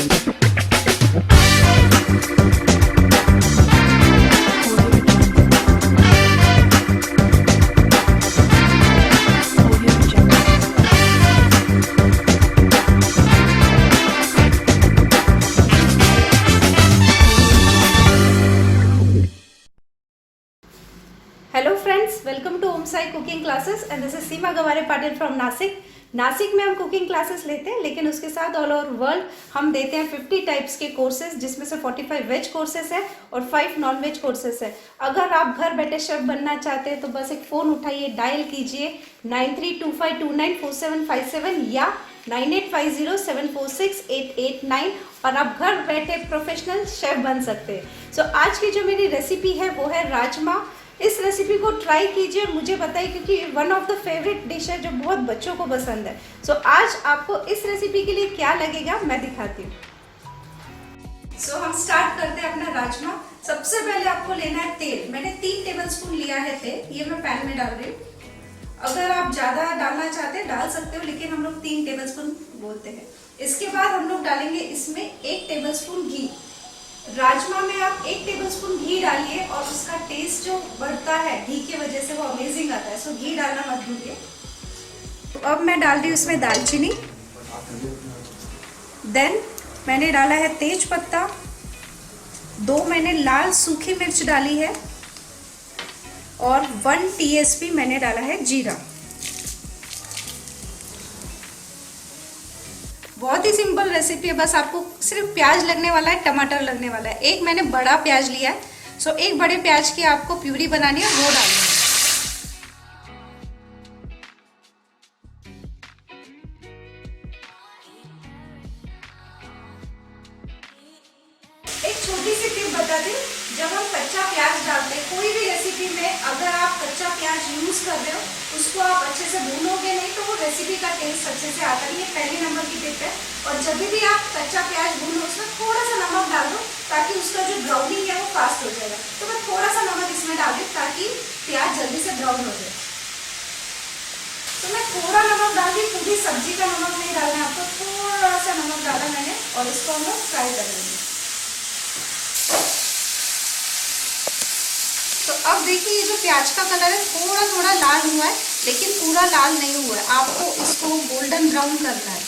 Hello friends, welcome to Om Sai cooking classes and this is Seema Gaware Patil from Nashik. Nashik में हम cooking classes लेते हैं, लेकिन उसके साथ ऑल ओवर वर्ल्ड हम देते हैं 50 टाइप्स के कोर्सेज, जिसमें से 45 वेज कोर्सेज है और 5 नॉन वेज कोर्सेज है। अगर आप घर बैठे शेफ बनना चाहते हैं तो बस एक फ़ोन उठाइए, डायल कीजिए 9325294757 या 9850746889 और आप घर बैठे प्रोफेशनल शेफ बन सकते हैं। सो आज की जो मेरी रेसिपी है वो है राजमा। इस रेसिपी को ट्राई कीजिए और मुझे बताइए, क्योंकि one of the favourite dish है जो बहुत बच्चों को पसंद है। सो आज आपको इस रेसिपी के लिए क्या लगेगा मैं दिखाती हूँ। सो हम स्टार्ट करते हैं अपना राजमा। सबसे पहले आपको लेना है तेल। मैंने 3 टेबलस्पून लिया है तेल, ये मैं पैन में डाल रही हूँ। अगर आप ज़्यादा डालना चाहते हैं डाल सकते हो, लेकिन हम लोग 3 टेबलस्पून बोलते हैं। इसके बाद हम लोग डालेंगे इसमें 1 टेबलस्पून घी। राजमा में आप 1 टेबलस्पून घी डालिए और उसका टेस्ट जो बढ़ता है घी की वजह से वो अमेजिंग आता है। सो घी डालना मत भूलिए। तो अब मैं डाल रही हूँ इसमें दालचीनी, देन मैंने डाला है तेज पत्ता, 2 मैंने लाल सूखी मिर्च डाली है और 1 टीएसपी मैंने डाला है जीरा। बहुत ही सिंपल रेसिपी है, बस आपको सिर्फ प्याज लगने वाला है, टमाटर लगने वाला है। एक मैंने बड़ा प्याज लिया है, सो 1 बड़े प्याज की आपको प्यूरी बनानी है, वो डालनी है। एक छोटी सी टिप बता दें, जब हम कच्चा प्याज डालते हैं कोई भी रेसिपी में, अगर आप कच्चा प्याज यूज कर रहे हो उसको आप अच्छे से भूनोगे नहीं तो वो रेसिपी का टेस्ट अच्छे से आता नहीं है। पहले नंबर की टिप है। और जब भी आप कच्चा प्याज भूनो उसमें थोड़ा सा नमक डाल दो, ताकि उसका जो ब्राउनिंग है वो फास्ट हो जाएगा। तो मैं थोड़ा सा नमक इसमें डाल दूँ ताकि प्याज जल्दी से ब्राउन हो जाए। तो मैं थोड़ा नमक डाल दी, पूरी सब्जी का नमक नहीं डालना है आपको, थोड़ा सा नमक डाला मैंने और इसको हम लोग फ्राई कर लेंगे। तो अब देखिए ये जो प्याज का कलर है थोड़ा थोड़ा लाल हुआ है, लेकिन पूरा लाल नहीं हुआ है। आपको इसको गोल्डन ब्राउन करना है।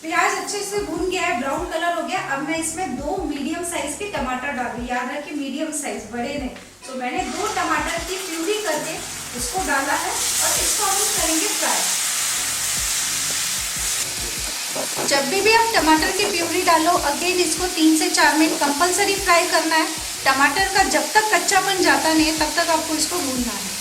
प्याज अच्छे से भून गया है, ब्राउन कलर हो गया। अब मैं इसमें 2 मीडियम साइज के टमाटर डाल रही हूँ। याद रखिए मीडियम साइज, बड़े नहीं। तो मैंने 2 टमाटर की प्यूरी करके इसको डाला है और इसको हम करेंगे फ्राई। जब भी आप टमाटर की प्यूरी डालो, अगेन इसको 3 से 4 मिनट कंपलसरी फ्राई करना है। टमाटर का जब तक कच्चापन जाता नहीं है तब तक आपको इसको भूनना है।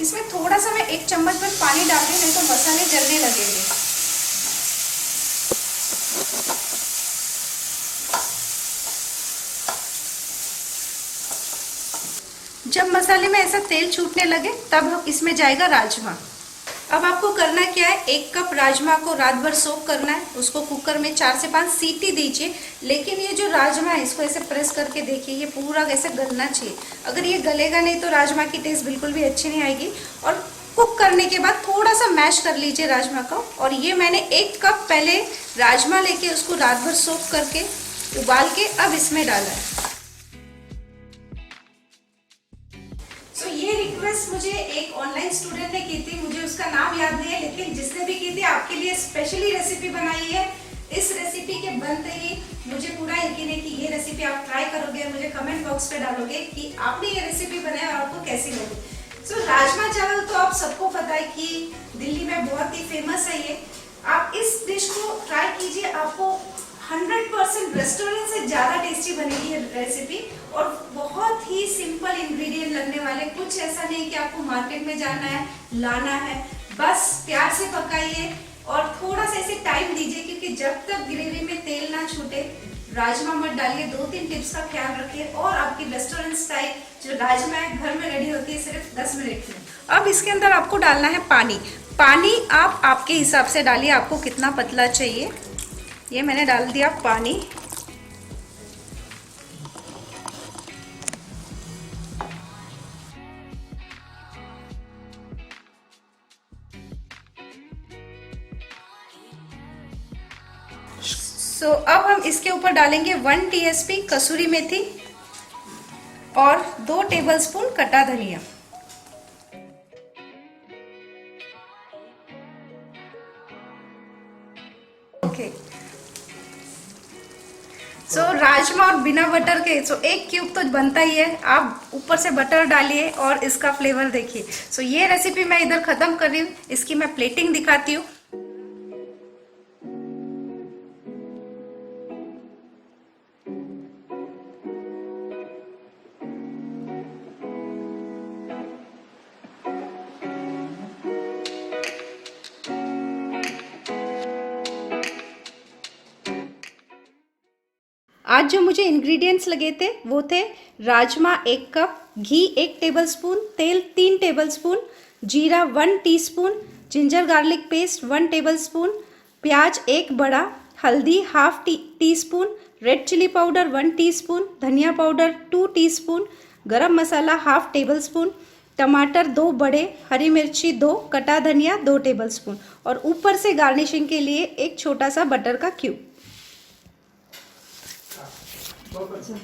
इसमें थोड़ा सा मैं 1 चम्मच में पानी डाल रही हूँ, नहीं तो मसाले जलने लगेंगे। जब मसाले में ऐसा तेल छूटने लगे तब इसमें जाएगा राजमा। अब आपको करना क्या है, 1 कप राजमा को रात भर सोक करना है। उसको कुकर में 4 से 5 सीटी दीजिए। लेकिन ये जो राजमा है इसको ऐसे प्रेस करके देखिए, ये पूरा ऐसे गलना चाहिए। अगर ये गलेगा नहीं तो राजमा की टेस्ट बिल्कुल भी अच्छी नहीं आएगी। और कुक करने के बाद थोड़ा सा मैश कर लीजिए राजमा को। और ये मैंने 1 कप पहले राजमा लेके उसको रात भर सोक करके उबाल के अब इसमें डाला है। तो ये रिक्वेस्ट मुझे एक ऑनलाइन स्टूडेंट ने की थी, मुझे उसका नाम याद नहीं है, लेकिन जिसने भी की थी आपके लिए स्पेशली रेसिपी बनाई है। इस रेसिपी के बनते ही मुझे पूरा यकीन है कि ये रेसिपी आप ट्राई करोगे और मुझे कमेंट बॉक्स पे डालोगे कि आपने ये रेसिपी बनाई और आपको कैसी लगी। सो राजमा चावल तो आप सबको पता है कि दिल्ली में बहुत ही फेमस है ये। आप इस डिश को ट्राई कीजिए, आपको 100% रेस्टोरेंट से ज़्यादा टेस्टी बनेगी ये रेसिपी और बहुत ही सिंपल इंग्रेडिएंट लगने वाले। कुछ ऐसा नहीं कि आपको मार्केट में जाना है, लाना है, बस प्यार से पकाइए और थोड़ा सा इसे टाइम दीजिए, क्योंकि जब तक ग्रेवी में तेल ना छूटे राजमा मत डालिए। 2-3 टिप्स का ख्याल रखिए और आपकी रेस्टोरेंट स्टाइल जो राजमा है घर में रेडी होती है सिर्फ 10 मिनट में। अब इसके अंदर आपको डालना है पानी। पानी आप आपके हिसाब से डालिए, आपको कितना पतला चाहिए। ये मैंने डाल दिया पानी। अब हम इसके ऊपर डालेंगे 1 टीएसपी कसूरी मेथी और 2 टेबलस्पून कटा धनिया। ओके, राजमा और बिना बटर के 1 क्यूब तो बनता ही है। आप ऊपर से बटर डालिए और इसका फ्लेवर देखिए। ये रेसिपी मैं इधर खत्म कर रही हूँ, इसकी मैं प्लेटिंग दिखाती हूँ। आज जो मुझे इंग्रेडिएंट्स लगे थे वो थे राजमा 1 कप, घी 1 टेबलस्पून, तेल 3 टेबलस्पून, जीरा 1 teaspoon, ginger garlic paste 1 tablespoon, प्याज 1 बड़ा, हल्दी half teaspoon, red chilli powder 1 teaspoon, धनिया powder 2 teaspoon, garam masala half tablespoon, टमाटर 2 बड़े, हरी मिर्ची 2, कटा धनिया 2 टेबलस्पून और ऊपर से गार्निशिंग के लिए एक छोटा सा बटर का क्यूब। बहुत अच्छा।